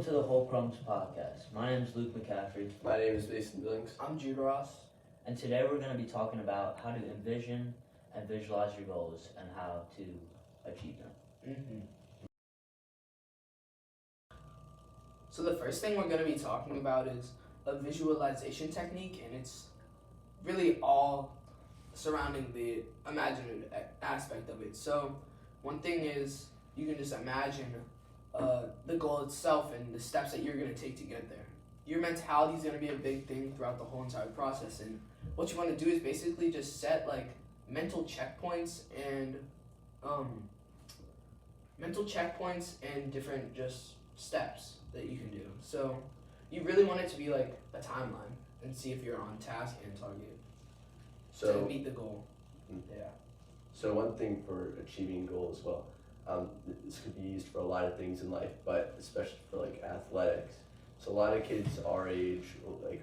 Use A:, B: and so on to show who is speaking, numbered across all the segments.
A: to the whole Crumbs Podcast. My name is Luke McCaffrey.
B: My name is Mason Billings.
C: I'm Jude Ross.
A: And today we're going to be talking about how to envision and visualize your goals and how to achieve them.
C: So the first thing we're going to be talking about is a visualization technique, and it's really all surrounding the imaginative aspect of it. So one thing is you can just imagine the goal itself and the steps that you're going to take to get there. Your mentality is going to be a big thing throughout the whole entire process, and what you want to do is basically just set like mental checkpoints and different just steps that you can do. So you really want it to be like a timeline and see if you're on task and target to meet the goal. Yeah.
B: So one thing for achieving goals, well, this could be used for a lot of things in life, but especially for like athletics. So a lot of kids our age like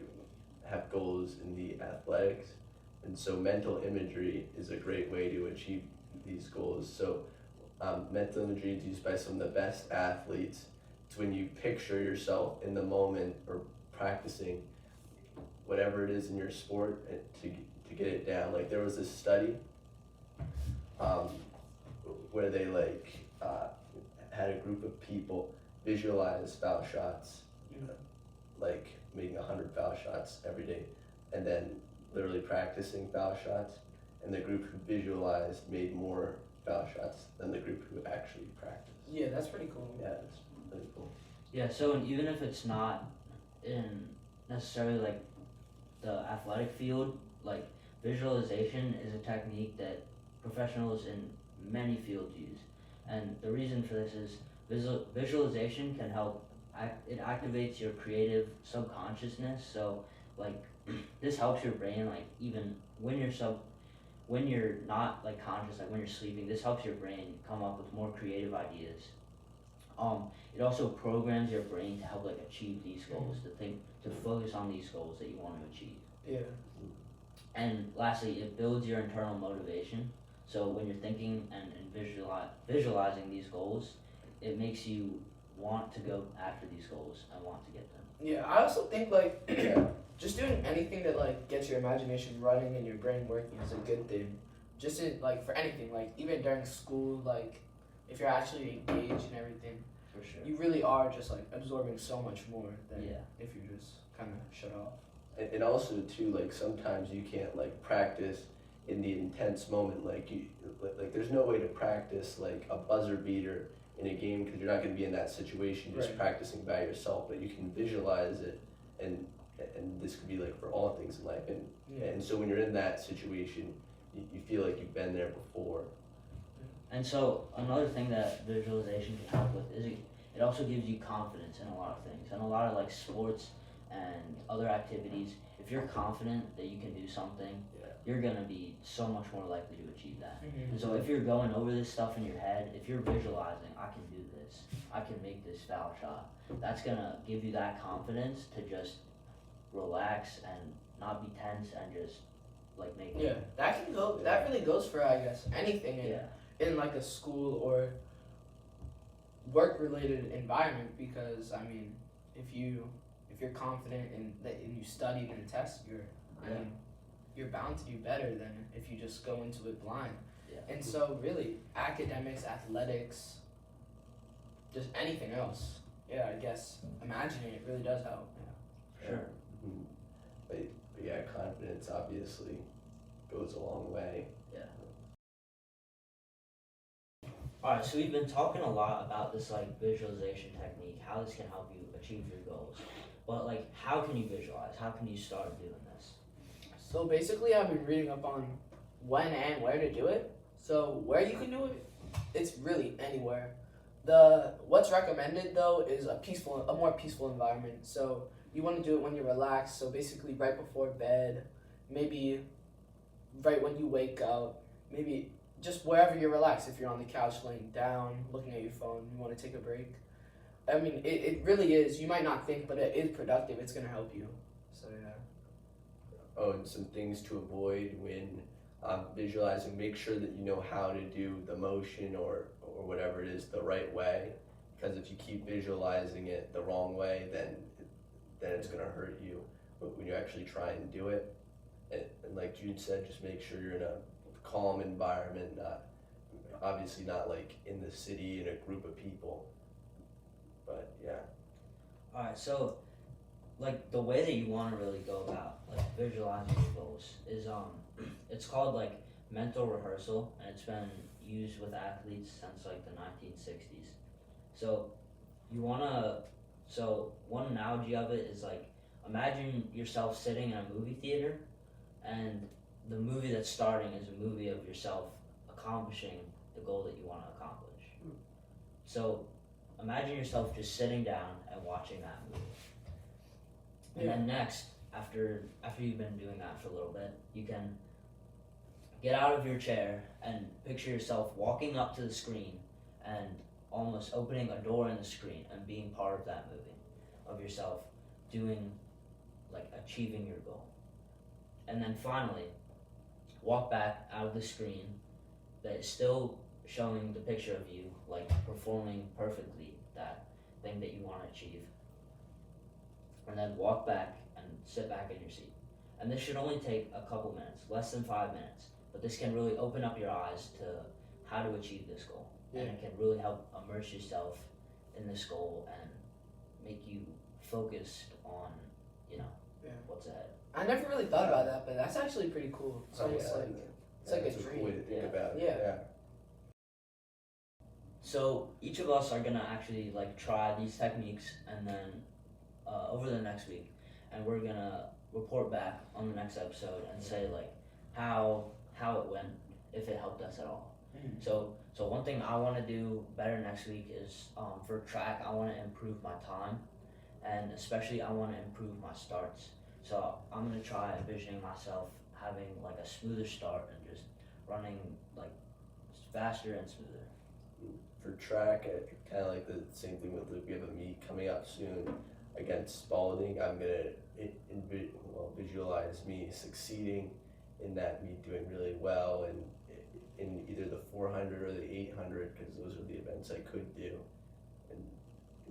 B: have goals in the athletics, and so mental imagery is a great way to achieve these goals. So mental imagery is used by some of the best athletes. It's when you picture yourself in the moment or practicing whatever it is in your sport to get it down. Like there was this study where they had a group of people visualize foul shots, like making 100 foul shots every day, and then literally practicing foul shots. And the group who visualized made more foul shots than the group who actually practiced.
C: Yeah, that's pretty cool.
B: Yeah, it's really cool.
A: Yeah, so even if it's not in necessarily like the athletic field, like visualization is a technique that professionals in many fields use. And the reason for this is visualization can help, it activates your creative subconsciousness. So like this helps your brain, like even when you're not like conscious, like when you're sleeping, this helps your brain come up with more creative ideas. It also programs your brain to help like achieve these goals, to focus on these goals that you want to achieve.
C: Yeah.
A: And lastly, it builds your internal motivation. So when you're thinking and visualizing these goals, it makes you want to go after these goals and want to get them.
C: Yeah, I also think like just doing anything that like gets your imagination running and your brain working is a good thing. Just like for anything, like even during school, like if you're actually engaged and everything,
A: For sure.
C: you really are just like absorbing so much more than
A: Yeah.
C: if you're just kind of shut off.
B: And also too, like sometimes you can't like practice in the intense moment. Like there's no way to practice like a buzzer beater in a game because you're not going to be in that situation just
C: Right.
B: practicing by yourself. But you can visualize it, and this could be like for all things in life. And so when you're in that situation, you feel like you've been there before.
A: And so another thing that visualization can help with is it also gives you confidence in a lot of things. And a lot of like sports and other activities, if you're confident that you can do something, you're going to be so much more likely to achieve that. And so if you're going over this stuff in your head, if you're visualizing, I can do this, I can make this foul shot, that's going to give you that confidence to just relax and not be tense and just like make
C: Yeah, that can go. That really goes for I guess anything in like a school or work-related environment. Because I mean, if you're confident in that and you studied in a test, you're bound to do better than if you just go into it blind.
A: Yeah.
C: And so really, academics, athletics, just anything else. Yeah, I guess imagining it really does help.
A: Sure.
B: Mm-hmm. But yeah, confidence obviously goes a long way.
A: Alright, so we've been talking a lot about this like visualization technique, how this can help you achieve your goals. But like, how can you visualize? How can you start doing this?
C: So basically, I've been reading up on when and where to do it. So where you can do it, it's really anywhere. What's recommended though is a more peaceful environment. So you want to do it when you're relaxed. So basically, right before bed, maybe right when you wake up, maybe just wherever you're relaxed. If you're on the couch laying down, looking at your phone, you want to take a break. I mean, it really is. You might not think, but it is productive. It's gonna help you. So yeah.
B: Oh, and some things to avoid when visualizing. Make sure that you know how to do the motion or whatever it is the right way, because if you keep visualizing it the wrong way, then it's gonna hurt you. But when you actually try and do it, and like Jude said, just make sure you're in a calm environment, obviously not like in the city in a group of people. But yeah.
A: Alright, so like the way that you want to really go about like visualizing your goals is it's called like mental rehearsal, and it's been used with athletes since like the 1960s. So one analogy of it is like, imagine yourself sitting in a movie theater, and the movie that's starting is a movie of yourself accomplishing the goal that you want to accomplish. So imagine yourself just sitting down and watching that movie. And then next, after you've been doing that for a little bit, you can get out of your chair and picture yourself walking up to the screen and almost opening a door in the screen and being part of that movie, of yourself doing, like, achieving your goal. And then finally, walk back out of the screen that is still showing the picture of you, like, performing perfectly that thing that you want to achieve. And then walk back and sit back in your seat. And this should only take a couple minutes, less than 5 minutes, but this can really open up your eyes to how to achieve this goal. Yeah. And it can really help immerse yourself in this goal and make you focused on, what's ahead.
C: I never really thought about that, but that's actually pretty cool. It's almost like it's like a dream.
B: Cool way to think about it.
C: Yeah.
A: So each of us are gonna actually like try these techniques, and then over the next week, and we're gonna report back on the next episode and say like how it went, if it helped us at all. So one thing I want to do better next week is for track, I want to improve my time, and especially I want to improve my starts. So I'm gonna try envisioning myself having like a smoother start and just running like faster and smoother.
B: For track, kind of like the same thing with we have a meet coming up soon against Spalding. I'm gonna visualize me succeeding in that meet, doing really well, and in either the 400 or the 800, because those are the events I could do. And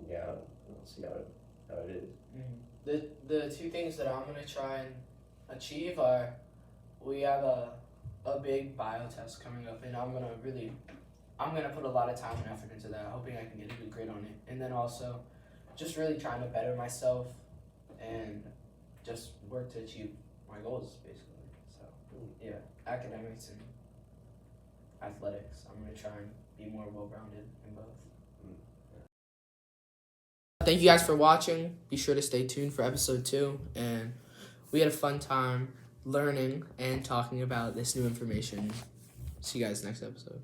B: yeah, we'll see how it is.
C: The two things that I'm gonna try and achieve are, we have a big bio test coming up, and I'm gonna put a lot of time and effort into that, hoping I can get a good grade on it. And then also just really trying to better myself and just work to achieve my goals, basically. So yeah, academics and athletics, I'm gonna try and be more well-rounded in both. Thank you guys for watching. Be sure to stay tuned for episode 2, and we had a fun time learning and talking about this new information. See you guys next episode.